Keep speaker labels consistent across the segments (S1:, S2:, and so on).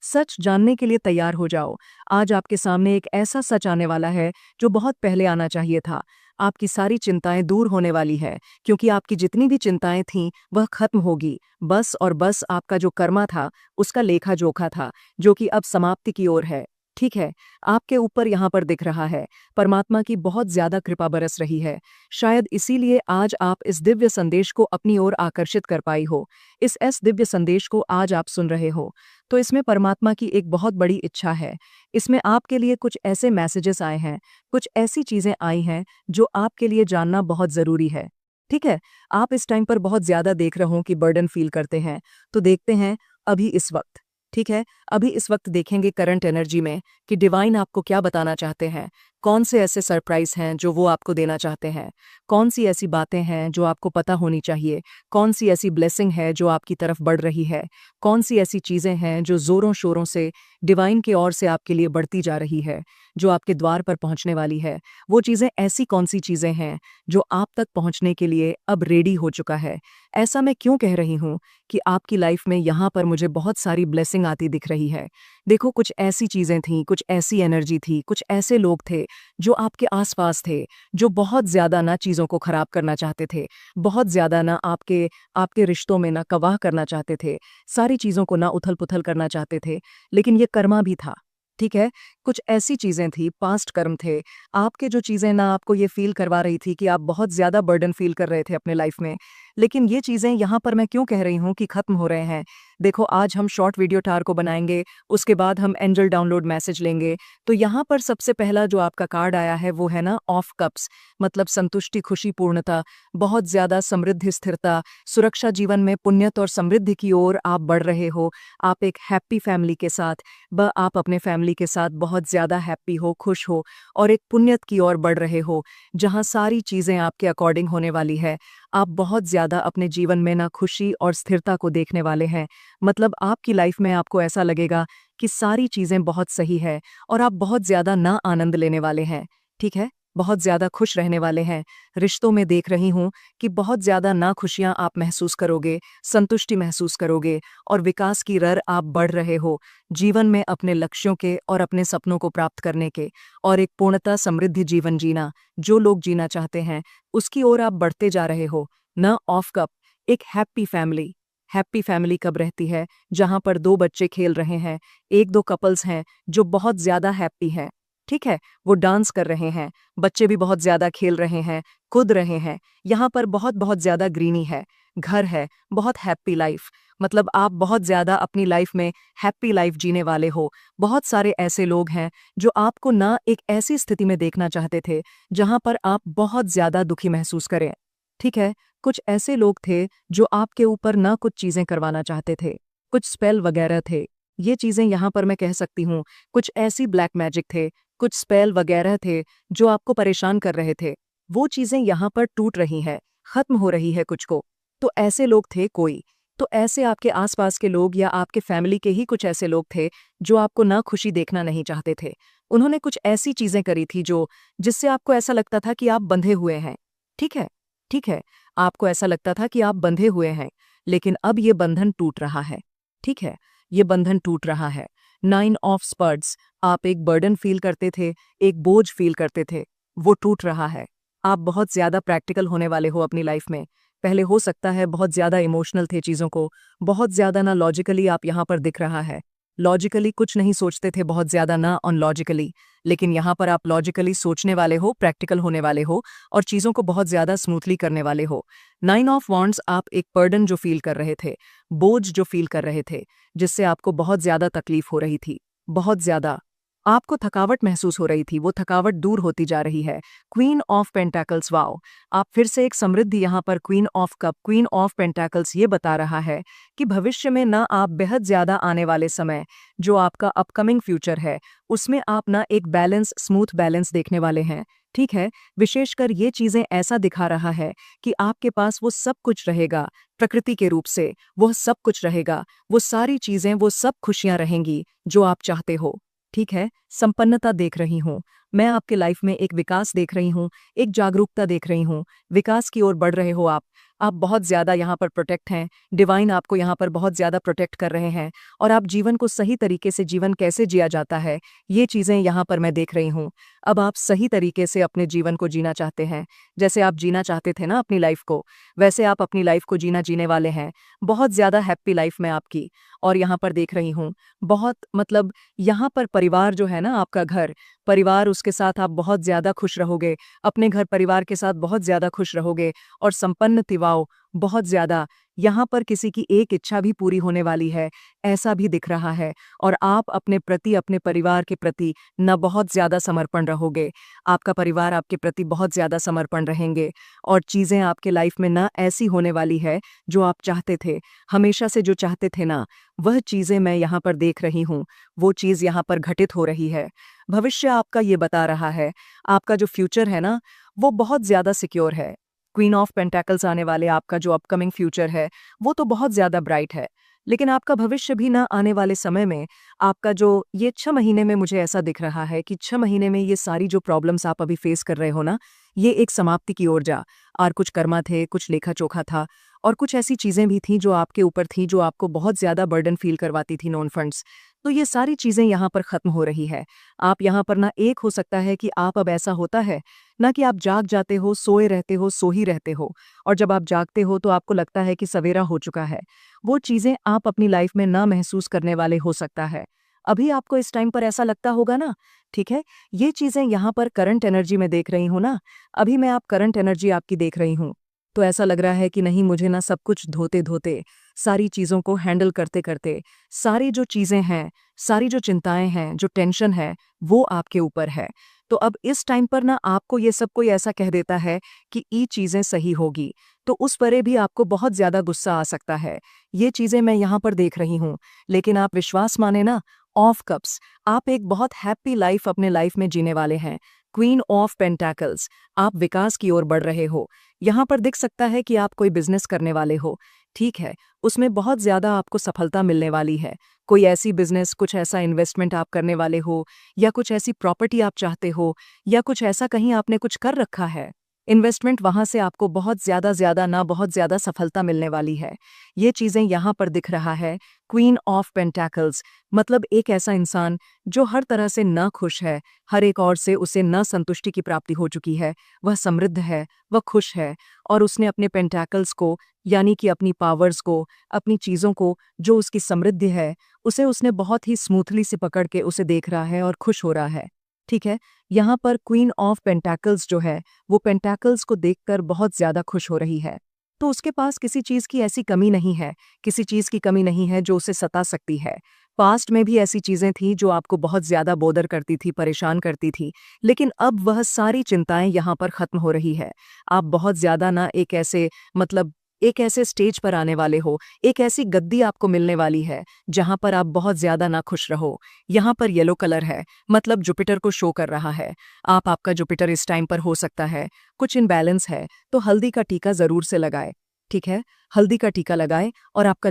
S1: सच जानने के लिए तैयार हो जाओ। आज आपके सामने एक ऐसा सच आने वाला है जो बहुत पहले आना चाहिए था। आपकी सारी चिंताएं दूर होने वाली है, क्योंकि आपकी जितनी भी चिंताएं थीं वह खत्म होगी। बस और बस आपका जो कर्मा था, उसका लेखा जोखा था, जो कि अब समाप्ति की ओर है। ठीक है, आपके ऊपर यहाँ पर दिख रहा है, परमात्मा की बहुत ज्यादा कृपा बरस रही है। शायद इसीलिए आज आप इस दिव्य संदेश को अपनी ओर आकर्षित कर पाई हो। इस दिव्य संदेश को आज आप सुन रहे हो, तो इसमें परमात्मा की एक बहुत बड़ी इच्छा है। इसमें आपके लिए कुछ ऐसे मैसेजेस आए हैं, कुछ ऐसी चीजें आई हैं जो आपके लिए जानना बहुत जरूरी है। ठीक है, आप इस टाइम पर बहुत ज्यादा देख रहे हो कि बर्डन फील करते हैं, तो देखते हैं अभी इस वक्त। ठीक है, अभी इस वक्त देखेंगे करंट एनर्जी में कि डिवाइन आपको क्या बताना चाहते हैं। कौन से ऐसे सरप्राइज हैं जो वो आपको देना चाहते हैं, कौन सी ऐसी बातें हैं जो आपको पता होनी चाहिए, कौन सी ऐसी ब्लेसिंग है जो आपकी तरफ बढ़ रही है, कौन सी ऐसी चीजें हैं जो जोरों शोरों से डिवाइन की ओर से आपके लिए बढ़ती जा रही है, जो आपके द्वार पर पहुंचने वाली है। वो चीजें ऐसी कौन सी चीजें हैं जो आप तक पहुंचने के लिए अब रेडी हो चुका है। ऐसा मैं क्यों कह रही हूं कि आपकी लाइफ में यहाँ पर मुझे बहुत सारी ब्लेसिंग आती दिख रही है। देखो, कुछ ऐसी चीजें थीं, कुछ ऐसी एनर्जी थी, कुछ ऐसे लोग थे जो आपके आसपास थे, जो बहुत ज्यादा ना चीजों को खराब करना चाहते थे, बहुत ज्यादा ना आपके आपके रिश्तों में ना कवाह करना चाहते थे, सारी चीजों को ना उथल पुथल करना चाहते थे। लेकिन ये कर्मा भी था। ठीक है, कुछ ऐसी चीजें थी, पास्ट कर्म थे, आपके जो चीजें ना आपको ये फील करवा रही थी कि आप बहुत ज्यादा बर्डन फील कर रहे थे अपने लाइफ में। लेकिन ये चीजें यहाँ पर मैं क्यों कह रही हूँ कि खत्म हो रहे हैं। देखो, आज हम शॉर्ट वीडियो टार को बनाएंगे, उसके बाद हम एंजल डाउनलोड मैसेज लेंगे। तो यहाँ पर सबसे पहला जो आपका कार्ड आया है वो है ना ऑफ कप्स, मतलब संतुष्टि, खुशी, पूर्णता, बहुत ज्यादा समृद्धि, स्थिरता, सुरक्षा, जीवन में पुण्यत और समृद्धि की ओर आप बढ़ रहे हो। आप एक हैप्पी फैमिली के साथ, आप अपने फैमिली के साथ बहुत ज्यादा हैप्पी हो, खुश हो, और एक पुण्यत की ओर बढ़ रहे हो, जहां सारी चीजें आपके अकॉर्डिंग होने वाली है। आप बहुत ज्यादा अपने जीवन में ना खुशी और स्थिरता को देखने वाले हैं। मतलब आपकी लाइफ में आपको ऐसा लगेगा कि सारी चीजें बहुत सही है, और आप बहुत ज्यादा ना आनंद लेने वाले हैं। ठीक है, बहुत ज्यादा खुश रहने वाले हैं। रिश्तों में देख रही हूं कि बहुत ज्यादा ना खुशियां आप महसूस करोगे, संतुष्टि महसूस करोगे, और विकास की रर आप बढ़ रहे हो जीवन में, अपने लक्ष्यों के और अपने सपनों को प्राप्त करने के, और एक पूर्णता समृद्धि जीवन जीना जो लोग जीना चाहते हैं, उसकी ओर आप बढ़ते जा रहे हो। न ऑफ कप, एक हैप्पी फैमिली। हैप्पी फैमिली कब रहती है? जहां पर दो बच्चे खेल रहे हैं, एक दो कपल्स हैं जो बहुत ज्यादा हैप्पी हैं। ठीक है, वो डांस कर रहे हैं, बच्चे भी बहुत ज्यादा खेल रहे हैं, कूद रहे हैं, यहाँ पर बहुत बहुत ज्यादा ग्रीनी है, घर है, बहुत हैप्पी लाइफ। मतलब आप बहुत ज्यादा अपनी लाइफ में हैप्पी लाइफ जीने वाले हो। बहुत सारे ऐसे लोग हैं जो आपको ना एक ऐसी स्थिति में देखना चाहते थे जहां पर आप बहुत ज्यादा दुखी महसूस करें। ठीक है, कुछ ऐसे लोग थे जो आपके ऊपर ना कुछ चीजें करवाना चाहते थे, कुछ स्पेल वगैरह थे। ये चीजें यहाँ पर मैं कह सकती हूँ, कुछ ऐसी ब्लैक मैजिक थे, कुछ स्पेल वगैरह थे जो आपको परेशान कर रहे थे। वो चीजें यहाँ पर टूट रही हैं, खत्म हो रही है कुछ को। तो ऐसे लोग थे कोई, तो ऐसे आपके आसपास के लोग या आपके फैमिली के ही कुछ ऐसे लोग थे जो आपको ना खुशी देखना नहीं चाहते थे। उन्होंने कुछ ऐसी चीजें करी थी जो जिससे आपको ऐसा लगता था कि आप बंधे हुए हैं। ठीक है, ठीक है, आपको ऐसा लगता था कि आप बंधे हुए हैं, लेकिन अब ये बंधन टूट रहा है। ठीक है, ये बंधन टूट रहा है। 9 ऑफ स्पर्ड्स, आप एक बर्डन फील करते थे, एक बोझ फील करते थे, वो टूट रहा है। आप बहुत ज्यादा प्रैक्टिकल होने वाले हो अपनी लाइफ में। पहले हो सकता है बहुत ज्यादा इमोशनल थे चीजों को, बहुत ज्यादा ना लॉजिकली आप यहाँ पर दिख रहा है। लॉजिकली कुछ नहीं सोचते थे, बहुत ज्यादा ना ऑन लॉजिकली, लेकिन यहाँ पर आप लॉजिकली सोचने वाले हो, प्रैक्टिकल होने वाले हो, और चीजों को बहुत ज्यादा स्मूथली करने वाले हो। 9 ऑफ वॉन्ड्स, आप एक बर्डन जो फील कर रहे थे, बोझ जो फील कर रहे थे, जिससे आपको बहुत ज्यादा तकलीफ हो रही थी, बहुत ज्यादा आपको थकावट महसूस हो रही थी, वो थकावट दूर होती जा रही है। क्वीन ऑफ पेंटाकल्स, वाओ, आप फिर से एक समृद्धि यहाँ पर, queen of cup, queen of pentacles, ये बता रहा है कि भविष्य में ना आप बेहद ज्यादा आने वाले समय, जो आपका अपकमिंग फ्यूचर है, उसमें आप ना एक बैलेंस, स्मूथ बैलेंस देखने वाले हैं। ठीक है, विशेषकर ये चीजें ऐसा दिखा रहा है कि आपके पास वो सब कुछ रहेगा, प्रकृति के रूप से वह सब कुछ रहेगा, वो सारी चीजें, वो सब खुशियां रहेंगी जो आप चाहते हो। ठीक है, संपन्नता देख रही हूँ मैं आपके लाइफ में, एक विकास देख रही हूँ, एक जागरूकता देख रही हूँ, विकास की ओर बढ़ रहे हो आप। आप बहुत ज़्यादा यहाँ पर प्रोटेक्ट हैं, डिवाइन आपको यहाँ पर बहुत ज़्यादा प्रोटेक्ट कर रहे हैं और आप जीवन को सही तरीके से जीवन कैसे जिया जाता है, ये चीज़ें यहाँ पर मैं देख रही हूँ। अब आप सही तरीके से अपने जीवन को जीना चाहते हैं, जैसे आप जीना चाहते थे ना अपनी लाइफ को, वैसे आप अपनी लाइफ को जीने वाले हैं। बहुत ज़्यादा हैप्पी लाइफ में आपकी। और यहाँ पर देख रही हूँ, बहुत मतलब यहाँ पर परिवार जो है ना, आपका घर परिवार, उसके साथ आप बहुत ज़्यादा खुश रहोगे, अपने घर परिवार के साथ बहुत ज़्यादा खुश रहोगे और संपन्न तिवाओ बहुत ज़्यादा। यहाँ पर किसी की एक इच्छा भी पूरी होने वाली है, ऐसा भी दिख रहा है। और आप अपने प्रति, अपने परिवार के प्रति न बहुत ज़्यादा समर्पण रहोगे, आपका परिवार आपके प्रति बहुत ज़्यादा समर्पण रहेंगे और चीज़ें आपके लाइफ में न ऐसी होने वाली है जो आप चाहते थे, हमेशा से जो चाहते थे ना, वह चीज़ें मैं यहाँ पर देख रही हूँ, वो चीज़ यहाँ पर घटित हो रही है। भविष्य आपका ये बता रहा है, आपका जो फ्यूचर है ना, वो बहुत ज़्यादा सिक्योर है। क्वीन ऑफ पेंटेकल्स आने वाले आपका जो अपकमिंग फ्यूचर है, वो तो बहुत ज़्यादा ब्राइट है। लेकिन आपका भविष्य भी ना आने वाले समय में, आपका जो ये 6 महीने में मुझे ऐसा दिख रहा है कि 6 महीने में ये सारी जो प्रॉब्लम्स आप अभी फेस कर रहे हो ना, ये एक समाप्ति की ओर जा। और कुछ कर्मा थे, कुछ लेखा-जोखा था और कुछ ऐसी चीज़ें भी थीं जो आपके ऊपर थीं, जो आपको बहुत ज़्यादा बर्डन फ़ील करवाती थी, नॉन फंड्स। तो ये सारी चीज़ें यहाँ पर ख़त्म हो रही है। आप यहाँ पर ना, एक हो सकता है कि आप अब ऐसा होता है ना कि आप जाग जाते हो, सोए रहते हो, सो ही रहते हो और जब आप जागते हो तो आपको लगता है कि सवेरा हो चुका है। वो चीज़ें आप अपनी लाइफ में ना महसूस करने वाले हो सकता है। अभी आपको इस टाइम पर ऐसा लगता होगा ना, ठीक है? ये चीज़ें यहाँ पर करंट एनर्जी में देख रही हूँ ना, अभी मैं आप करंट एनर्जी आपकी देख रही हूँ। तो ऐसा लग रहा है कि नहीं, मुझे ना सब कुछ धोते-धोते, सारी चीज़ों को हैंडल करते-करते, सारी जो चीज़ें हैं, सारी जो चिंताएँ हैं, जो टेंशन है, वो आपके ऊपर है। तो अब इस टाइम पर ना आपको ये सब कोई ऐसा कह देता है कि ये चीज़ें सही होगी, तो उस परे भी आपको बहुत ज़्यादा गुस्सा आ सकता है। ये चीज़ें मैं यहाँ पर देख रही हूँ, लेकिन आप विश्वास माने ना, ऑफ कप्स, आप एक बहुत हैप्पी लाइफ अपने लाइफ में जीने वाले हैं। क्वीन ऑफ पेंटेकल्स, आप विकास की ओर बढ़ रहे हो। यहाँ पर दिख सकता है कि आप कोई बिजनेस करने वाले हो, ठीक है? उसमें बहुत ज़्यादा आपको सफलता मिलने वाली है। कोई ऐसी बिजनेस, कुछ ऐसा इन्वेस्टमेंट आप करने वाले हो या कुछ ऐसी प्रॉपर्टी आप चाहते हो या कुछ ऐसा कहीं आपने कुछ कर रखा है। इन्वेस्टमेंट, वहाँ से आपको बहुत ज़्यादा ना बहुत ज़्यादा सफलता मिलने वाली है। ये चीज़ें यहाँ पर दिख रहा है। क्वीन ऑफ पेंटेकल्स मतलब एक ऐसा इंसान जो हर तरह से न खुश है, हर एक ओर से उसे न संतुष्टि की प्राप्ति हो चुकी है। वह समृद्ध है, वह खुश है और उसने अपने पेंटेकल्स को, यानी कि अपनी पावर्स को, अपनी चीज़ों को, जो उसकी समृद्धि है, उसे उसने बहुत ही स्मूथली से पकड़ के उसे देख रहा है और खुश हो रहा है। ठीक है? यहाँ पर क्वीन ऑफ पेंटेकल्स जो है, वो पेंटेकल्स को देखकर बहुत ज़्यादा खुश हो रही है। तो उसके पास किसी चीज़ की ऐसी कमी नहीं है, किसी चीज़ की कमी नहीं है जो उसे सता सकती है। पास्ट में भी ऐसी चीज़ें थीं जो आपको बहुत ज़्यादा बोदर करती थी, परेशान करती थी, लेकिन अब वह सारी चिंताएँ यहाँ पर ख़त्म हो रही है। आप बहुत ज़्यादा ना एक ऐसे मतलब एक ऐसे स्टेज पर आने वाले हो, एक ऐसी गद्दी आपको मिलने वाली है, जहाँ पर आप बहुत ज़्यादा ना खुश रहो। यहाँ पर येलो कलर है, मतलब जुपिटर को शो कर रहा है। आपका जुपिटर इस टाइम पर हो सकता है कुछ इम्बैलेंस है, तो हल्दी का टीका ज़रूर से लगाए, ठीक है? हल्दी का टीका लगाए और आपका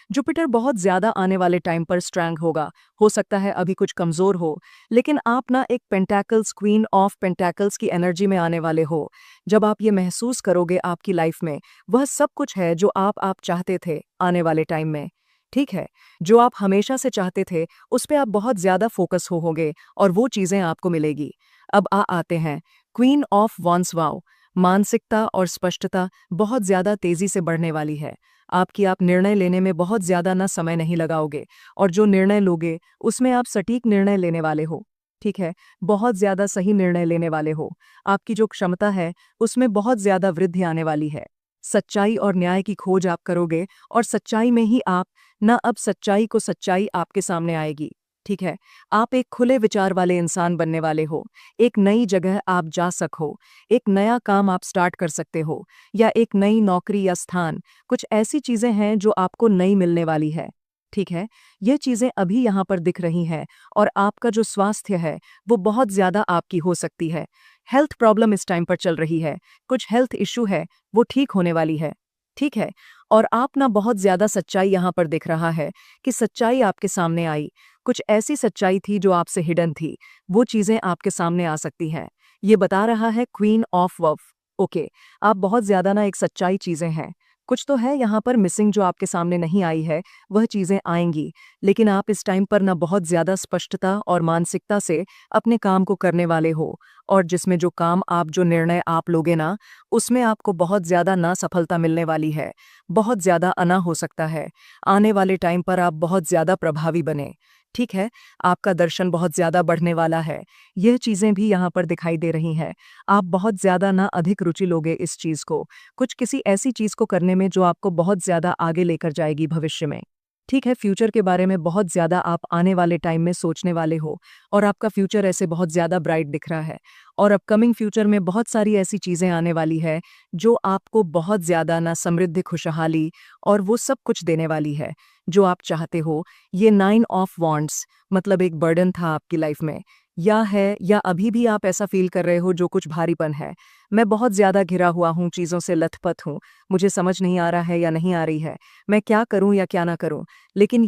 S1: जुपिटर बहुत ज़्यादा आने वाले टाइम पर स्ट्रांग होगा। हो सकता है अभी कुछ कमज़ोर हो, लेकिन आप ना एक पेंटेकल्स, क्वीन ऑफ पेंटेकल्स की एनर्जी में आने वाले हो। जब आप ये महसूस करोगे आपकी लाइफ में, वह सब कुछ है जो आप चाहते थे आने वाले टाइम में, ठीक है? जो आप हमेशा से चाहते थे, उस पे आप बहुत ज़्यादा फोकस होगे और वो चीज़ें आपको मिलेगी। अब आते हैं क्वीन ऑफ वॉन्ड्स। वाओ! मानसिकता और स्पष्टता बहुत ज़्यादा तेज़ी से बढ़ने वाली है। आप निर्णय लेने में बहुत ज़्यादा ना समय नहीं लगाओगे और जो निर्णय लोगे, उसमें आप सटीक निर्णय लेने वाले हो, ठीक है? बहुत ज़्यादा सही निर्णय लेने वाले हो। आपकी जो क्षमता है, उसमें बहुत ज़्यादा वृद्धि आने वाली है। सच्चाई और न्याय की खोज आप करोगे और सच्चाई में ही आप ना अब सच्चाई आपके सामने आएगी, ठीक है? आप एक खुले विचार वाले इंसान बनने वाले हो। एक नई जगह आप जा सको, एक नया काम आप स्टार्ट कर सकते हो या एक नई नौकरी या स्थान, कुछ ऐसी चीज़ें हैं जो आपको नई मिलने वाली है, ठीक है? ये चीज़ें अभी यहाँ पर दिख रही हैं और आपका जो स्वास्थ्य है, वो बहुत ज़्यादा आपकी हो सकती है। हेल्थ प्रॉब्लम इस टाइम पर चल रही है, कुछ हेल्थ इश्यू है, वो ठीक होने वाली है, ठीक है? और आप ना बहुत ज़्यादा सच्चाई यहाँ पर दिख रहा है कि सच्चाई आपके सामने आई। कुछ ऐसी सच्चाई थी जो आपसे हिडन थी, वो चीज़ें आपके सामने आ सकती हैं। ये बता रहा है क्वीन ऑफ वव, ओके, आप बहुत ज़्यादा ना एक सच्चाई चीज़ें हैं। कुछ तो है यहाँ पर मिसिंग जो आपके सामने नहीं आई है, वह चीज़ें आएँगी। लेकिन आप इस टाइम पर ना बहुत ज़्यादा स्पष्टता और मानसिकता से अपने काम को करने वाले हो और जिसमें जो निर्णय आप लोगे ना, उसमें आपको बहुत ज़्यादा ना सफलता मिलने वाली है। बहुत ज़्यादा अना हो सकता है। आने वाले टाइम पर आप बहुत ज़्यादा प्रभावी बने। ठीक है? आपका दर्शन बहुत ज़्यादा बढ़ने वाला है। यह चीज़ें भी यहाँ पर दिखाई दे रही हैं। आप बहुत ज़्यादा ना अधिक रुचि लोगे इस चीज़ को, कुछ किसी ऐसी चीज़ को करने में जो आपको बहुत ज़्यादा आगे लेकर जाएगी भविष्य में। ठीक है, फ्यूचर के बारे में बहुत ज़्यादा आप आने वाले टाइम में सोचने वाले हो और आपका फ्यूचर ऐसे बहुत ज़्यादा ब्राइट दिख रहा है और अपकमिंग फ्यूचर में बहुत सारी ऐसी चीज़ें आने वाली है जो आपको बहुत ज़्यादा ना समृद्धि, खुशहाली और वो सब कुछ देने वाली है, जो आप चाहते हो। ये 9 ऑफ वॉन्ड्स मतलब एक बर्डन था आपकी लाइफ में, या है या अभी भी आप ऐसा फ़ील कर रहे हो जो कुछ भारीपन है। मैं बहुत ज़्यादा घिरा हुआ हूँ, चीज़ों से लथपथ हूँ, मुझे समझ नहीं आ रहा है या नहीं आ रही है, मैं क्या करूँ या क्या ना करूँ। लेकिन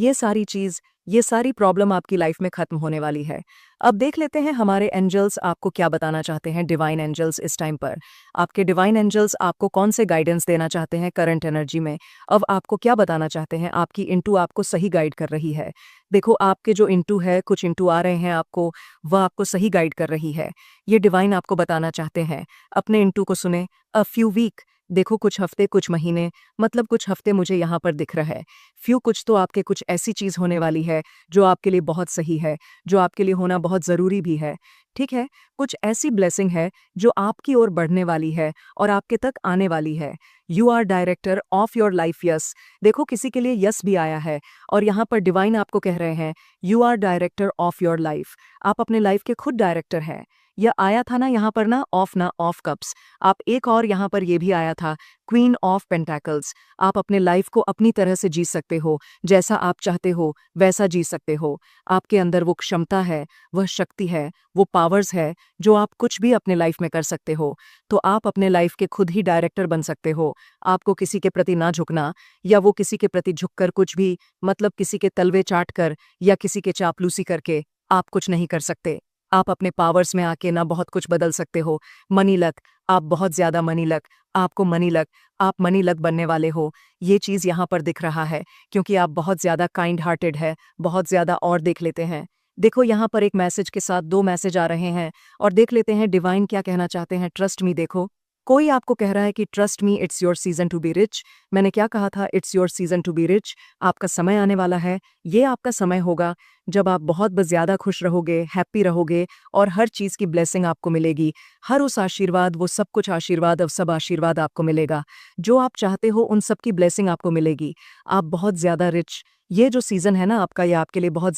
S1: ये सारी प्रॉब्लम आपकी लाइफ में ख़त्म होने वाली है। अब देख लेते हैं हमारे एंजल्स आपको क्या बताना चाहते हैं, डिवाइन एंजल्स इस टाइम पर। आपके डिवाइन एंजल्स आपको कौन से गाइडेंस देना चाहते हैं करंट एनर्जी में? अब आपको क्या बताना चाहते हैं? आपकी इंटू आपको सही गाइड कर रही है। देखो, आपके जो इंटू है, कुछ इंटू आ रहे हैं आपको, वह आपको सही गाइड कर रही है। ये डिवाइन आपको बताना चाहते हैं, अपने इंटू को सुने। अ फ्यू वीक, देखो कुछ हफ्ते, कुछ महीने, मतलब कुछ हफ्ते मुझे यहाँ पर दिख रहा है। फ्यू, कुछ तो आपके कुछ ऐसी चीज़ होने वाली है जो आपके लिए बहुत सही है, जो आपके लिए होना बहुत ज़रूरी भी है। ठीक है? कुछ ऐसी ब्लेसिंग है जो आपकी ओर बढ़ने वाली है और आपके तक आने वाली है। You are director of your life, yes. देखो, किसी के लिए यस भी आया है और यहाँ पर डिवाइन आपको कह रहे हैं, you are director of your life. आप अपने लाइफ के खुद डायरेक्टर हैं। यह आया था ना ऑफ कप्स। आप एक और यहाँ पर ये भी आया था, क्वीन ऑफ पेंटाकल्स। आप अपने लाइफ को अपनी तरह से जी सकते हो, जैसा आप चाहते हो वैसा जी सकते हो। आपके अंदर वो क्षमता है, वह शक्ति है, वो पावर्स है जो आप कुछ भी अपने लाइफ में कर सकते हो। तो आप अपने लाइफ के खुद ही डायरेक्टर बन सकते हो। आपको किसी के प्रति ना झुकना या वो किसी के प्रति झुककर कुछ भी, मतलब किसी के तलवे चाट कर या किसी के चापलूसी करके आप कुछ नहीं कर सकते। आप अपने पावर्स में आके ना बहुत कुछ बदल सकते हो। मनी लक, आप बहुत ज़्यादा मनी लक, आपको मनी लक, आप मनी लक बनने वाले हो। ये चीज़ यहाँ पर दिख रहा है क्योंकि आप बहुत ज़्यादा काइंड हार्टेड है, बहुत ज़्यादा। और देख लेते हैं, देखो यहाँ पर एक मैसेज के साथ 2 मैसेज आ रहे हैं और देख लेते हैं डिवाइन क्या कहना चाहते हैं। ट्रस्ट मी, देखो कोई आपको कह रहा है कि trust me, it's your season to be rich. मैंने क्या कहा था? It's your season to be rich. आपका समय आने वाला है, ये आपका समय होगा जब आप बहुत ज़्यादा खुश रहोगे, हैप्पी रहोगे और हर चीज़ की ब्लेसिंग आपको मिलेगी। हर उस आशीर्वाद, वो सब कुछ आशीर्वाद, अब सब आशीर्वाद आपको मिलेगा। जो आप चाहते हो उन सब की ब्लेसिंग आपको मिलेगी। आप बहुत ज़्यादा रिच, ये जो सीज़न है ना आपका, ये आपके लिए बहुत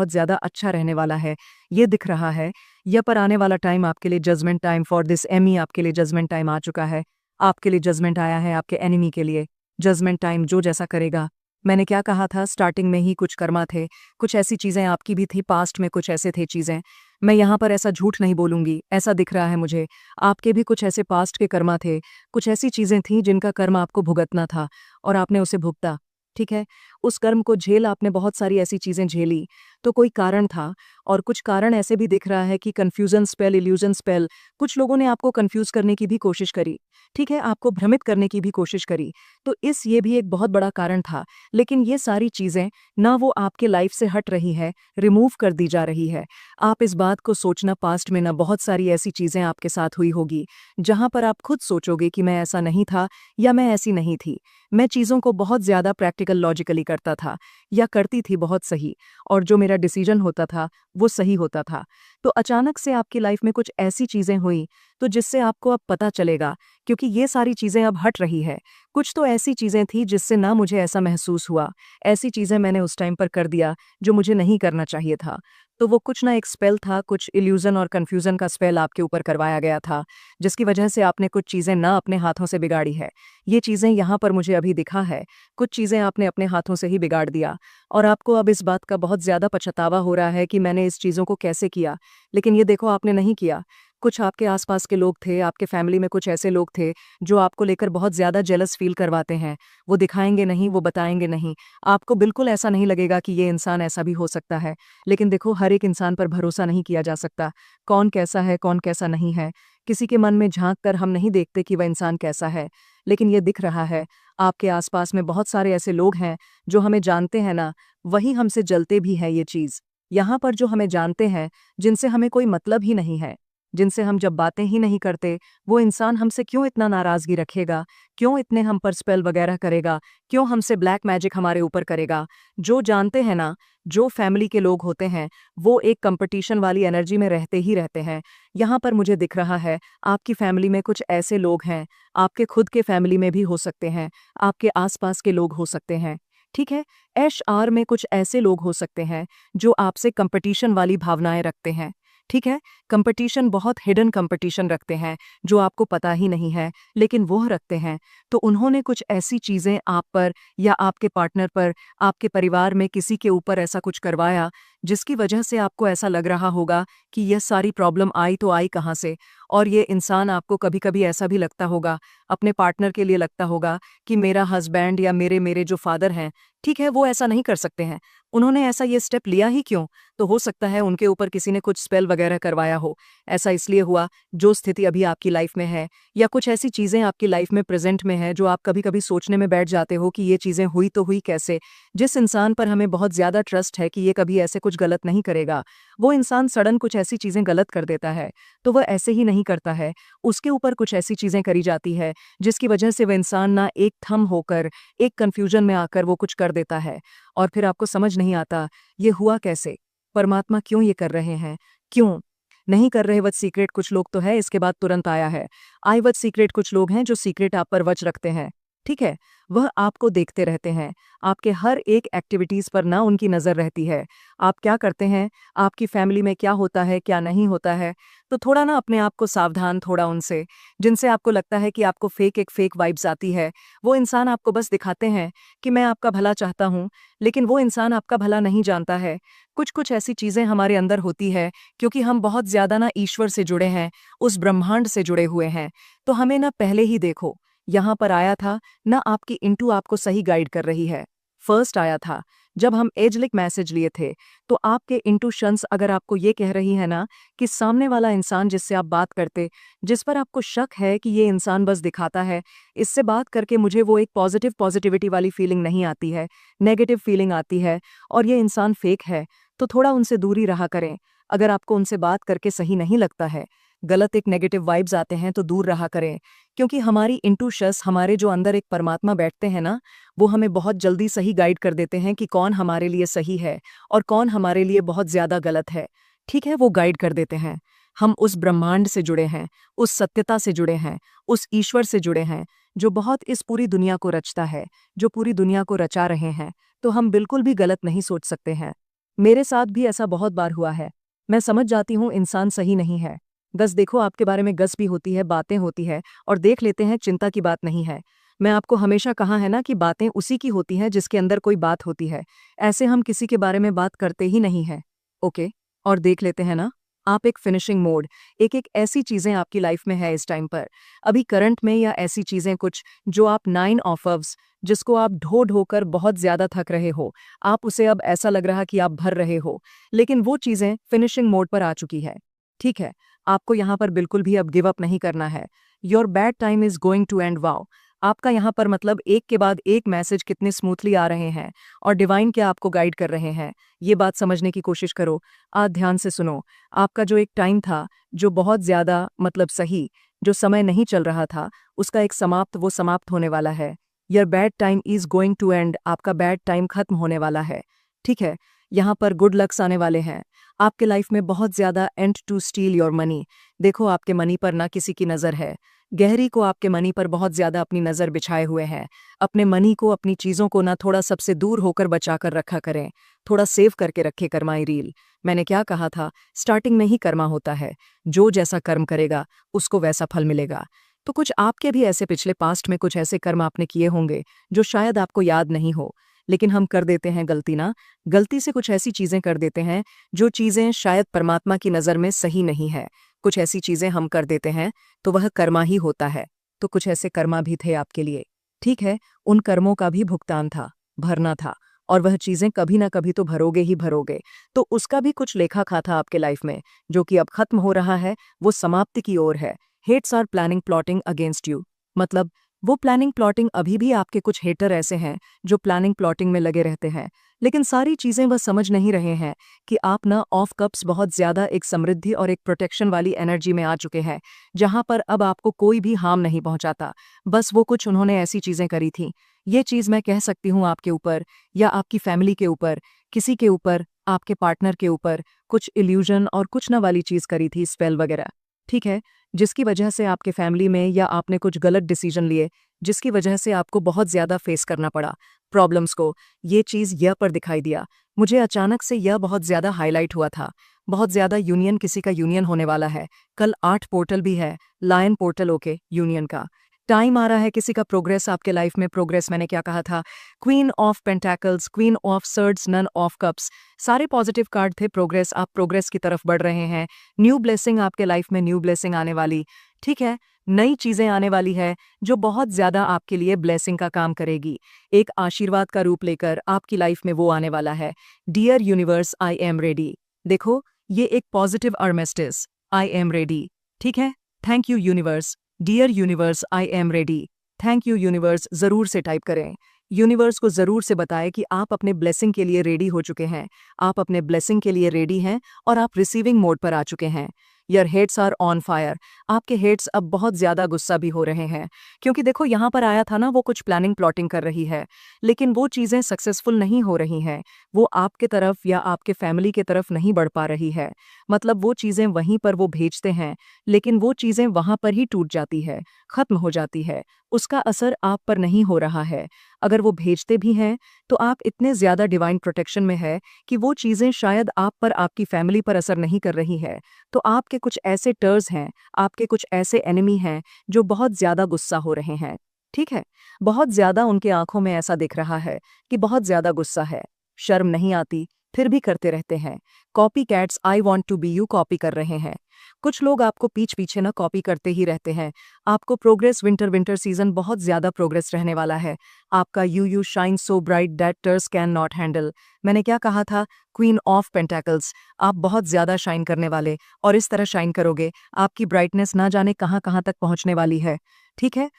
S1: ज़्यादा अच्छा रहने वाला है, ये दिख रहा है। यह पर आने वाला टाइम आपके लिए judgement time for this Amy, आपके लिए जजमेंट टाइम आ चुका है। आपके लिए जजमेंट आया है, आपके एनिमी के लिए जजमेंट टाइम। जो जैसा करेगा, मैंने क्या कहा था स्टार्टिंग में ही, कुछ कर्मा थे, कुछ ऐसी चीज़ें आपकी भी थी, पास्ट में कुछ ऐसे थे चीज़ें। मैं यहाँ पर ऐसा झूठ नहीं बोलूँगी, ऐसा दिख रहा है मुझे। आपके भी कुछ ऐसे पास्ट के कर्मा थे, कुछ ऐसी चीज़ें थीं जिनका कर्म आपको भुगतना था और आपने उसे भुगता। ठीक है? उस कर्म को झेल, आपने बहुत सारी ऐसी चीज़ें झेली, तो कोई कारण था। और कुछ कारण ऐसे भी दिख रहा है कि कन्फ्यूज़न स्पेल, इल्यूज़न स्पेल, कुछ लोगों ने आपको कन्फ्यूज़ करने की भी कोशिश करी। ठीक है? आपको भ्रमित करने की भी कोशिश करी। तो ये भी एक बहुत बड़ा कारण था। लेकिन ये सारी चीज़ें ना वो आपके लाइफ से हट रही है, रिमूव कर दी जा रही है। आप इस बात को सोचना, पास्ट में ना बहुत सारी ऐसी चीज़ें आपके साथ हुई होगी, जहाँ पर आप खुद सोचोगे कि मैं ऐसा नहीं था या मैं ऐसी नहीं थी। मैं चीज़ों को बहुत ज़्यादा प्रैक्टिकल, लॉजिकली करता था या करती थी बहुत सही, और जो मेरा डिसीजन होता था वो सही होता था। तो अचानक से आपकी लाइफ में कुछ ऐसी चीज़ें हुई तो जिससे आपको अब पता चलेगा, क्योंकि ये सारी चीज़ें अब हट रही है। कुछ तो ऐसी चीज़ें थी जिससे ना मुझे ऐसा महसूस हुआ, ऐसी चीज़ें मैंने उस टाइम पर कर दिया जो मुझे नहीं करना चाहिए था। तो वो कुछ ना एक स्पेल था, कुछ इल्यूज़न और कन्फ्यूज़न का स्पेल आपके ऊपर करवाया गया था, जिसकी वजह से आपने कुछ चीज़ें ना अपने हाथों से बिगाड़ी है। ये चीज़ें यहाँ पर मुझे अभी दिखा है, कुछ चीज़ें आपने अपने हाथों से ही बिगाड़ दिया और आपको अब इस बात का बहुत ज़्यादा पछतावा हो रहा है कि मैंने इस चीज़ों को कैसे किया। लेकिन ये देखो, आपने नहीं किया। कुछ आपके आसपास के लोग थे, आपके फैमिली में कुछ ऐसे लोग थे जो आपको लेकर बहुत ज़्यादा जेलस फील करवाते हैं। वो दिखाएंगे नहीं, वो बताएंगे नहीं, आपको बिल्कुल ऐसा नहीं लगेगा कि ये इंसान ऐसा भी हो सकता है। लेकिन देखो, हर एक इंसान पर भरोसा नहीं किया जा सकता। कौन कैसा है, कौन कैसा नहीं है, किसी के मन में झांक कर हम नहीं देखते कि वह इंसान कैसा है, लेकिन ये दिख रहा है। आपके आसपास में बहुत सारे ऐसे लोग हैं जो हमें जानते हैं ना, वही हमसे जलते भी हैं ये चीज़। यहाँ पर जो हमें जानते हैं, जिनसे हमें कोई मतलब ही नहीं है, जिनसे हम जब बातें ही नहीं करते, वो इंसान हमसे क्यों इतना नाराज़गी रखेगा, क्यों इतने हम पर स्पेल वगैरह करेगा, क्यों हमसे ब्लैक मैजिक हमारे ऊपर करेगा। जो जानते हैं ना, जो फैमिली के लोग होते हैं, वो एक कंपटीशन वाली एनर्जी में रहते ही रहते हैं। यहाँ पर मुझे दिख रहा है आपकी फैमिली में कुछ ऐसे लोग हैं, आपके खुद के फैमिली में भी हो सकते हैं, आपके आसपास के लोग हो सकते हैं। ठीक है, ऐश आर में कुछ ऐसे लोग हो सकते हैं जो आपसे कंपटीशन वाली भावनाएं रखते हैं। ठीक है, कंपटीशन बहुत हिडन कंपटीशन रखते हैं जो आपको पता ही नहीं है, लेकिन वो रखते हैं। तो उन्होंने कुछ ऐसी चीज़ें आप पर या आपके पार्टनर पर, आपके परिवार में किसी के ऊपर ऐसा कुछ करवाया जिसकी वजह से आपको ऐसा लग रहा होगा कि यह सारी प्रॉब्लम आई तो आई कहाँ से। और ये इंसान आपको कभी कभी ऐसा भी लगता होगा, अपने पार्टनर के लिए लगता होगा कि मेरा हस्बैंड या मेरे मेरे जो फादर हैं, ठीक है, वो ऐसा नहीं कर सकते हैं, उन्होंने ऐसा ये स्टेप लिया ही क्यों। तो हो सकता है उनके ऊपर किसी ने कुछ स्पेल वगैरह करवाया हो। ऐसा इसलिए हुआ, जो स्थिति अभी आपकी लाइफ में है या कुछ ऐसी चीज़ें आपकी लाइफ में प्रेजेंट में है जो आप कभी कभी सोचने में बैठ जाते हो कि ये चीज़ें हुई तो हुई कैसे। जिस इंसान पर हमें बहुत ज़्यादा ट्रस्ट है कि ये कभी ऐसे कुछ गलत नहीं करेगा, वो इंसान सडन कुछ ऐसी चीज़ें गलत कर देता है, तो वह ऐसे ही नहीं करता है, उसके ऊपर कुछ ऐसी चीज़ें करी जाती है जिसकी वजह से वह इंसान ना एक थम होकर, एक कन्फ्यूजन में आकर वो कुछ कर देता है। और फिर आपको समझ नहीं आता ये हुआ कैसे, परमात्मा क्यों ये कर रहे हैं, क्यों नहीं कर रहे। वच सीक्रेट कुछ लोग तो है, इसके बाद तुरंत आया है आई वच सीक्रेट। कुछ लोग हैं जो सीक्रेट आप पर वच रखते हैं। ठीक है, वह आपको देखते रहते हैं, आपके हर एक एक्टिविटीज़ पर ना उनकी नज़र रहती है। आप क्या करते हैं, आपकी फैमिली में क्या होता है क्या नहीं होता है। तो थोड़ा ना अपने आप को सावधान, थोड़ा उनसे जिनसे आपको लगता है कि आपको एक फेक वाइब्स आती है। वो इंसान आपको बस दिखाते हैं कि मैं आपका भला चाहता हूँ, लेकिन वो इंसान आपका भला नहीं जानता है। कुछ कुछ ऐसी चीज़ें हमारे अंदर होती है क्योंकि हम बहुत ज़्यादा ना ईश्वर से जुड़े हैं, उस ब्रह्मांड से जुड़े हुए हैं। तो हमें ना पहले ही देखो, यहाँ पर आया था ना, आपकी इंटू आपको सही गाइड कर रही है। फर्स्ट आया था जब हम एजलिक मैसेज लिए थे, तो आपके इंटूशंस अगर आपको ये कह रही है ना कि सामने वाला इंसान जिससे आप बात करते, जिस पर आपको शक है कि ये इंसान बस दिखाता है, इससे बात करके मुझे वो एक पॉजिटिविटी वाली फीलिंग नहीं आती है, नेगेटिव फीलिंग आती है, और ये इंसान फेक है, तो थोड़ा उनसे दूरी रहा करें। अगर आपको उनसे बात करके सही नहीं लगता है, गलत एक नेगेटिव वाइब्स आते हैं, तो दूर रहा करें। क्योंकि हमारी इंटूशंस, हमारे जो अंदर एक परमात्मा बैठते हैं ना, वो हमें बहुत जल्दी सही गाइड कर देते हैं कि कौन हमारे लिए सही है और कौन हमारे लिए बहुत ज़्यादा गलत है। ठीक है, वो गाइड कर देते हैं। हम उस ब्रह्मांड से जुड़े हैं, उस सत्यता से जुड़े हैं, उस ईश्वर से जुड़े हैं जो बहुत इस पूरी दुनिया को रचता है, जो पूरी दुनिया को रचा रहे हैं। तो हम बिल्कुल भी गलत नहीं सोच सकते हैं। मेरे साथ भी ऐसा बहुत बार हुआ है। मैं समझ जाती हूँ इंसान सही नहीं है, बस देखो आपके बारे में गस भी होती है, बातें होती है, और देख लेते हैं चिंता की बात नहीं है। मैं आपको हमेशा कहा है ना कि बातें उसी की होती हैं जिसके अंदर कोई बात होती है। ऐसे हम किसी के बारे में बात करते ही नहीं हैं। ओके, और देख लेते हैं ना, आप एक फिनिशिंग मोड, एक एक ऐसी चीज़ें आपकी लाइफ में है इस टाइम पर, अभी करंट में, या ऐसी चीज़ें कुछ जो आप 9 ऑफ अव्स, जिसको आप ढो ढो कर बहुत ज़्यादा थक रहे हो, आप उसे अब ऐसा लग रहा कि आप भर रहे हो, लेकिन वो चीज़ें फिनिशिंग मोड पर आ चुकी है। ठीक है, आपको यहाँ पर बिल्कुल भी अब गिव अप नहीं करना है। Your bad time is going to end. Wow, आपका यहाँ पर मतलब एक के बाद एक मैसेज कितने स्मूथली आ रहे हैं और डिवाइन क्या आपको गाइड कर रहे हैं, ये बात समझने की कोशिश करो। आज ध्यान से सुनो, आपका जो एक टाइम था, जो बहुत ज़्यादा मतलब सही, जो समय नहीं चल रहा था, उसका एक समाप्त, वो समाप्त होने वाला है। Your bad time is going to end, आपका बैड टाइम खत्म होने वाला है। ठीक है, यहाँ पर गुड लक्स आने वाले हैं आपके लाइफ में बहुत ज़्यादा। And to steal your money, देखो आपके मनी पर ना किसी की नज़र है, गहरी को आपके मनी पर बहुत ज़्यादा अपनी नज़र बिछाए हुए हैं। अपने मनी को, अपनी चीज़ों को ना थोड़ा सबसे दूर होकर बचा कर रखा करें, थोड़ा सेव करके रखे। कर्माई रील, मैंने क्या कहा था, स्टार्टिंग में ही कर्मा होता है, जो जैसा कर्म करेगा उसको वैसा फल मिलेगा। तो कुछ आपके भी ऐसे पिछले पास्ट में कुछ ऐसे कर्म आपने किए होंगे जो शायद आपको याद नहीं हो, लेकिन हम कर देते हैं गलती ना, गलती से कुछ ऐसी चीज़ें कर देते हैं जो चीज़ें शायद परमात्मा की नज़र में सही नहीं है। कुछ ऐसी चीज़ें हम कर देते हैं तो वह कर्मा ही होता है। तो कुछ ऐसे कर्मा भी थे आपके लिए। ठीक है, उन कर्मों का भी भुगतान था, भरना था, और वह चीज़ें कभी ना कभी तो भरोगे ही भरोगे। तो उसका भी कुछ लेखा खाता आपके लाइफ में, जो कि अब खत्म हो रहा है, वो समाप्ति की ओर है। Haters are planning plotting against you. मतलब वो प्लानिंग प्लॉटिंग अभी भी आपके कुछ हेटर ऐसे हैं जो प्लानिंग प्लॉटिंग में लगे रहते हैं, लेकिन सारी चीजें वह समझ नहीं रहे हैं कि आप ना ऑफ कप्स बहुत ज्यादा एक समृद्धि और एक प्रोटेक्शन वाली एनर्जी में आ चुके हैं, जहां पर अब आपको कोई भी हार्म नहीं पहुंचाता। बस वो कुछ उन्होंने ऐसी चीजें करी थी। ये चीज मैं कह सकती हूँ आपके ऊपर या आपकी फैमिली के ऊपर, किसी के ऊपर, आपके पार्टनर के ऊपर कुछ इल्यूजन और कुछ ना वाली चीज करी थी, स्पेल वगैरह, ठीक है, जिसकी वजह से आपके फैमिली में या आपने कुछ गलत डिसीजन लिए, जिसकी वजह से आपको बहुत ज्यादा फेस करना पड़ा प्रॉब्लम्स को। ये चीज यह पर दिखाई दिया मुझे अचानक से, यह बहुत ज्यादा हाईलाइट हुआ था। बहुत ज्यादा यूनियन, किसी का यूनियन होने वाला है कल। 8 पोर्टल भी है, लायन पोर्टल, ओके, यूनियन का टाइम आ रहा है। किसी का प्रोग्रेस आपके लाइफ में, प्रोग्रेस मैंने क्या कहा था, queen of pentacles, queen of swords, nine of cups, सारे पॉजिटिव कार्ड थे। प्रोग्रेस, आप प्रोग्रेस की तरफ बढ़ रहे हैं। न्यू ब्लेसिंग आपके लाइफ में, न्यू ब्लेसिंग आने वाली, ठीक है, नई चीजें आने वाली है जो बहुत ज्यादा आपके लिए ब्लेसिंग का काम करेगी। एक आशीर्वाद का रूप लेकर आपकी लाइफ में वो आने वाला है। Dear universe, I am ready. देखो, ये एक positive armistice, I am ready, ठीक है। Thank you universe, dear universe, I am ready. Thank you universe, जरूर से टाइप करें। यूनिवर्स को जरूर से बताएं कि आप अपने ब्लेसिंग के लिए रेडी हो चुके हैं, आप अपने ब्लेसिंग के लिए रेडी हैं और आप रिसीविंग मोड पर आ चुके हैं। Your heads are on fire. आपके हेड्स अब बहुत ज्यादा गुस्सा भी हो रहे हैं, क्योंकि देखो यहाँ पर आया था ना, वो कुछ प्लानिंग प्लॉटिंग कर रही है, लेकिन वो चीजें सक्सेसफुल नहीं हो रही हैं। वो आपके तरफ या आपके फैमिली के तरफ नहीं बढ़ पा रही है। मतलब वो चीजें वहीं पर वो भेजते हैं, लेकिन वो चीजें वहां पर ही टूट जाती है, खत्म हो जाती है, उसका असर आप पर नहीं हो रहा है। अगर वो भेजते भी हैं तो आप इतने ज्यादा डिवाइन प्रोटेक्शन में है कि वो चीजें शायद आप पर, आपकी फैमिली पर असर नहीं कर रही है। तो आपके कुछ ऐसे टर्स हैं, आपके कुछ ऐसे एनिमी हैं जो बहुत ज्यादा गुस्सा हो रहे हैं, ठीक है। बहुत ज्यादा उनके आंखों में ऐसा दिख रहा है कि बहुत ज्यादा गुस्सा है, शर्म नहीं आती, फिर भी करते रहते हैं। Copycats, I want to be you copy कर रहे हैं। कुछ लोग आपको पीछे ना कॉपी करते ही रहते हैं। आपको प्रोग्रेस, विंटर सीजन बहुत ज्यादा प्रोग्रेस रहने वाला है आपका। You shine so bright that haters can not handle. मैंने क्या कहा था, क्वीन ऑफ पेंटाकल्स। आप बहुत ज्यादा शाइन करने वाले, और इस तरह शाइन करोगे आपकी ब्राइटनेस ना जाने कहां कहां तक पहुंचने वाली है, ठीक है।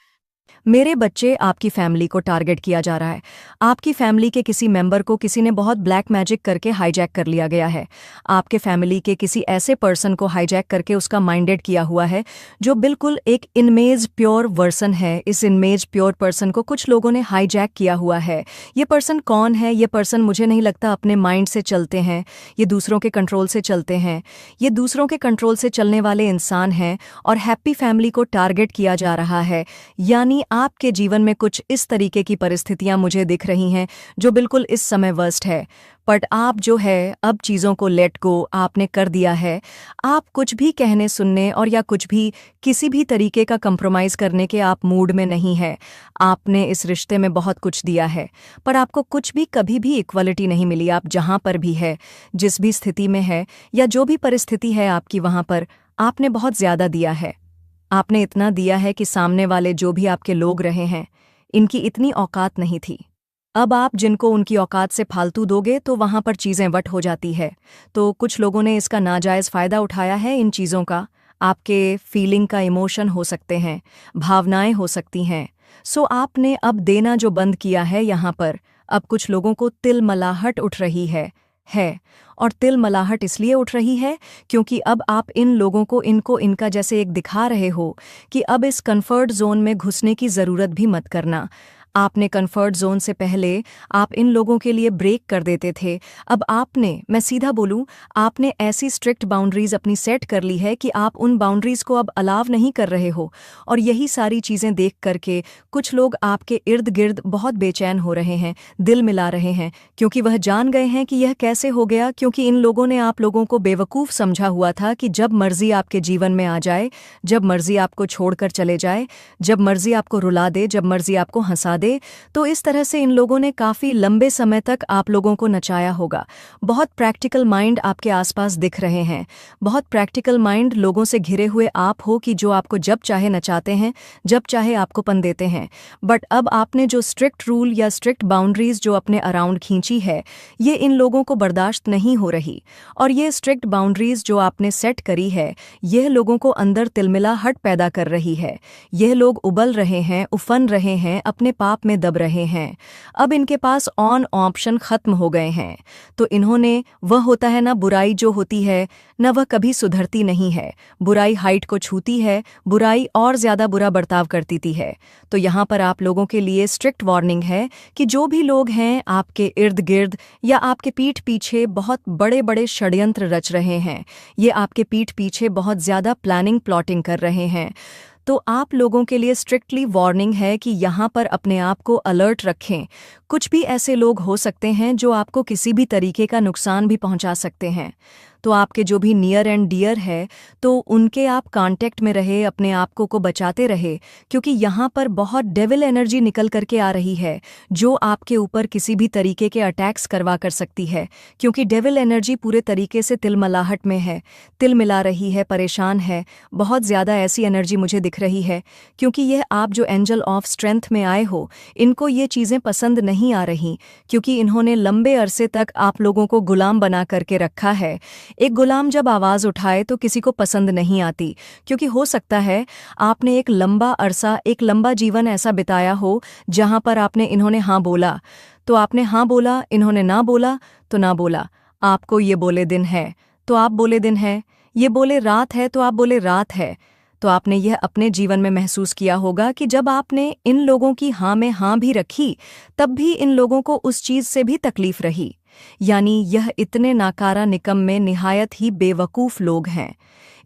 S1: मेरे बच्चे, आपकी फैमिली को टारगेट किया जा रहा है। आपकी फैमिली के किसी मेंबर को किसी ने बहुत ब्लैक मैजिक करके हाईजैक कर लिया गया है। आपके फैमिली के किसी ऐसे पर्सन को हाईजैक करके उसका माइंडेड किया हुआ है जो बिल्कुल एक इनमेज प्योर वर्सन है। इस इनमेज प्योर पर्सन को कुछ लोगों ने हाईजैक किया हुआ है। ये पर्सन कौन है? ये पर्सन मुझे नहीं लगता अपने माइंड से चलते हैं, ये दूसरों के कंट्रोल से चलते हैं। ये दूसरों के कंट्रोल से चलने वाले इंसान हैं और हैप्पी फैमिली को टारगेट किया जा रहा है। यानी आपके जीवन में कुछ इस तरीके की परिस्थितियां मुझे दिख रही हैं जो बिल्कुल इस समय वर्स्ट है। बट आप जो है अब चीज़ों को लेट गो आपने कर दिया है। आप कुछ भी कहने सुनने और या कुछ भी किसी भी तरीके का कंप्रोमाइज़ करने के आप मूड में नहीं है। आपने इस रिश्ते में बहुत कुछ दिया है, पर आपको कुछ भी कभी भी इक्वलिटी नहीं मिली। आप जहाँ पर भी है, जिस भी स्थिति में है या जो भी परिस्थिति है आपकी, वहाँ पर आपने बहुत ज़्यादा दिया है। आपने इतना दिया है कि सामने वाले जो भी आपके लोग रहे हैं, इनकी इतनी औकात नहीं थी। अब आप जिनको उनकी औकात से फालतू दोगे तो वहाँ पर चीज़ें वट हो जाती है। तो कुछ लोगों ने इसका नाजायज़ फ़ायदा उठाया है इन चीज़ों का। आपके फीलिंग का इमोशन हो सकते हैं, भावनाएं हो सकती हैं। सो आपने अब देना जो बंद किया है यहाँ पर, अब कुछ लोगों को तिलमलाहट उठ रही है। और तिलमलाहट इसलिए उठ रही है क्योंकि अब आप इन लोगों को इनको इनका जैसे एक दिखा रहे हो कि अब इस कंफर्ट जोन में घुसने की ज़रूरत भी मत करना। आपने कंफर्ट जोन से पहले आप इन लोगों के लिए ब्रेक कर देते थे। अब आपने, मैं सीधा बोलूं, आपने ऐसी स्ट्रिक्ट बाउंड्रीज अपनी सेट कर ली है कि आप उन बाउंड्रीज को अब अलाव नहीं कर रहे हो। और यही सारी चीज़ें देख करके कुछ लोग आपके इर्द गिर्द बहुत बेचैन हो रहे हैं, दिल मिला रहे हैं, क्योंकि वह जान गए हैं कि यह कैसे हो गया। क्योंकि इन लोगों ने आप लोगों को बेवकूफ़ समझा हुआ था कि जब मर्जी आपके जीवन में आ जाए, जब मर्जी आपको छोड़कर चले जाए, जब मर्जी आपको रुला दे, जब मर्जी आपको हंसा दे, तो इस तरह से इन लोगों ने काफ़ी लंबे समय तक आप लोगों को नचाया होगा। बहुत प्रैक्टिकल माइंड आपके आसपास दिख रहे हैं, बहुत प्रैक्टिकल माइंड लोगों से घिरे हुए आप हो कि जो आपको जब चाहे नचाते हैं, जब चाहे आपको पन देते हैं। बट अब आपने जो स्ट्रिक्ट रूल या स्ट्रिक्ट बाउंड्रीज जो अपने अराउंड खींची है, ये इन लोगों को बर्दाश्त नहीं हो रही। और ये स्ट्रिक्ट बाउंड्रीज जो आपने सेट करी है, यह लोगों को अंदर तिलमिलाहट पैदा कर रही है। यह लोग उबल रहे हैं, उफन रहे हैं, अपने पाप में दब रहे हैं। अब इनके पास ऑन ऑप्शन खत्म हो गए हैं। तो इन्होंने, वह होता है ना, बुराई जो होती है न, वह कभी सुधरती नहीं है। बुराई हाइट को छूती है, बुराई और ज्यादा बुरा बर्ताव करती है। तो यहाँ पर आप लोगों के लिए स्ट्रिक्ट वार्निंग है कि जो भी लोग हैं आपके इर्द गिर्द या आपके पीठ पीछे बहुत बड़े बड़े षड्यंत्र रच रहे हैं, ये आपके पीठ पीछे बहुत ज्यादा प्लानिंग प्लॉटिंग कर रहे हैं, तो आप लोगों के लिए स्ट्रिक्टली वार्निंग है कि यहाँ पर अपने आप को अलर्ट रखें। कुछ भी ऐसे लोग हो सकते हैं जो आपको किसी भी तरीके का नुकसान भी पहुंचा सकते हैं। तो आपके जो भी नियर एंड डियर है, तो उनके आप कांटेक्ट में रहे, अपने आप को बचाते रहे, क्योंकि यहाँ पर बहुत डेविल एनर्जी निकल करके आ रही है जो आपके ऊपर किसी भी तरीके के अटैक्स करवा कर सकती है। क्योंकि डेविल एनर्जी पूरे तरीके से तिलमिलाहट में है, तिल मिला रही है, परेशान है। बहुत ज़्यादा ऐसी एनर्जी मुझे दिख रही है, क्योंकि यह आप जो एंजल ऑफ स्ट्रेंथ में आए हो, इनको ये चीज़ें पसंद नहीं आ रही, क्योंकि इन्होंने लंबे अरसे तक आप लोगों को गुलाम बना करके रखा है। एक गुलाम जब आवाज़ उठाए तो किसी को पसंद नहीं आती, क्योंकि हो सकता है आपने एक लंबा अरसा, एक लंबा जीवन ऐसा बिताया हो जहाँ पर आपने, इन्होंने हाँ बोला तो आपने हाँ बोला, इन्होंने ना बोला तो ना बोला। आपको ये बोले दिन है तो आप बोले दिन है, ये बोले रात है तो आप बोले रात है। तो आपने यह अपने जीवन में महसूस किया होगा कि जब आपने इन लोगों की हाँ में हाँ भी रखी, तब भी इन लोगों को उस चीज़ से भी तकलीफ रही। यानी यह इतने नाकारा निकम्मे, निहायत ही बेवकूफ़ लोग हैं।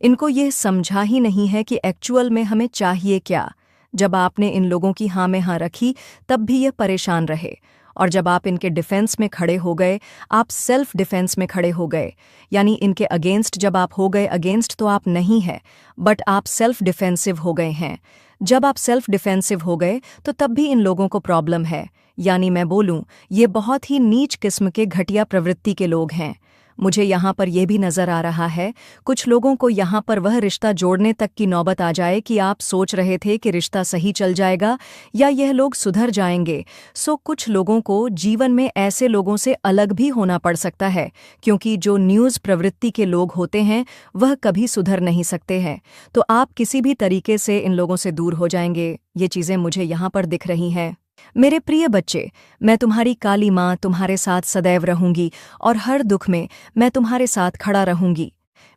S1: इनको यह समझा ही नहीं है कि एक्चुअल में हमें चाहिए क्या। जब आपने इन लोगों की हाँ में हाँ रखी, तब भी यह परेशान रहे। और जब आप इनके डिफेंस में खड़े हो गए, आप सेल्फ डिफेंस में खड़े हो गए। यानी इनके अगेंस्ट जब आप हो गए, अगेंस्ट तो आप नहीं है, बट आप सेल्फ डिफेंसिव हो गए हैं। जब आप सेल्फ डिफेंसिव हो गए, तो तब भी इन लोगों को प्रॉब्लम है। यानी मैं बोलूं, ये बहुत ही नीच किस्म के घटिया प्रवृत्ति के लोग हैं। मुझे यहाँ पर यह भी नज़र आ रहा है, कुछ लोगों को यहाँ पर वह रिश्ता जोड़ने तक की नौबत आ जाए कि आप सोच रहे थे कि रिश्ता सही चल जाएगा या यह लोग सुधर जाएंगे। सो कुछ लोगों को जीवन में ऐसे लोगों से अलग भी होना पड़ सकता है, क्योंकि जो न्यूज़ प्रवृत्ति के लोग होते हैं वह कभी सुधर नहीं सकते हैं। तो आप किसी भी तरीके से इन लोगों से दूर हो जाएंगे। ये चीज़ें मुझे यहाँ पर दिख रही हैं। मेरे प्रिय बच्चे, मैं तुम्हारी काली माँ तुम्हारे साथ सदैव रहूंगी और हर दुख में मैं तुम्हारे साथ खड़ा रहूंगी।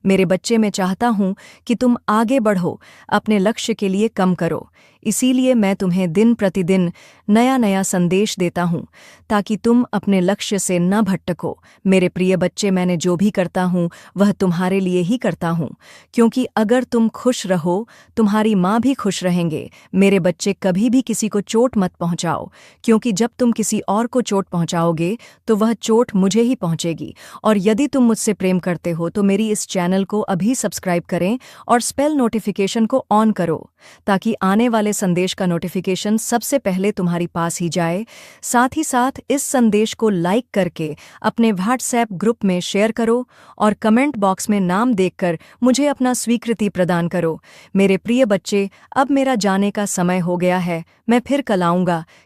S1: मेरे बच्चे, मैं चाहता हूँ कि तुम आगे बढ़ो, अपने लक्ष्य के लिए कम करो। इसीलिए मैं तुम्हें दिन प्रतिदिन नया नया संदेश देता हूँ, ताकि तुम अपने लक्ष्य से न भटको। मेरे प्रिय बच्चे, मैंने जो भी करता हूँ वह तुम्हारे लिए ही करता हूँ, क्योंकि अगर तुम खुश रहो, तुम्हारी माँ भी खुश रहेंगे। मेरे बच्चे, कभी भी किसी को चोट मत पहुँचाओ, क्योंकि जब तुम किसी और को चोट पहुँचाओगे तो वह चोट मुझे ही पहुँचेगी। और यदि तुम मुझसे प्रेम करते हो तो मेरी इस चैनल को अभी सब्सक्राइब करें और स्पेल नोटिफिकेशन को ऑन करो, ताकि आने वाले संदेश का नोटिफिकेशन सबसे पहले तुम्हारी पास ही जाए। साथ ही साथ इस संदेश को लाइक करके अपने व्हाट्सएप ग्रुप में शेयर करो और कमेंट बॉक्स में नाम देखकर मुझे अपना स्वीकृति प्रदान करो। मेरे प्रिय बच्चे, अब मेरा जाने का समय हो गया है। मैं फिर कल आऊँगा,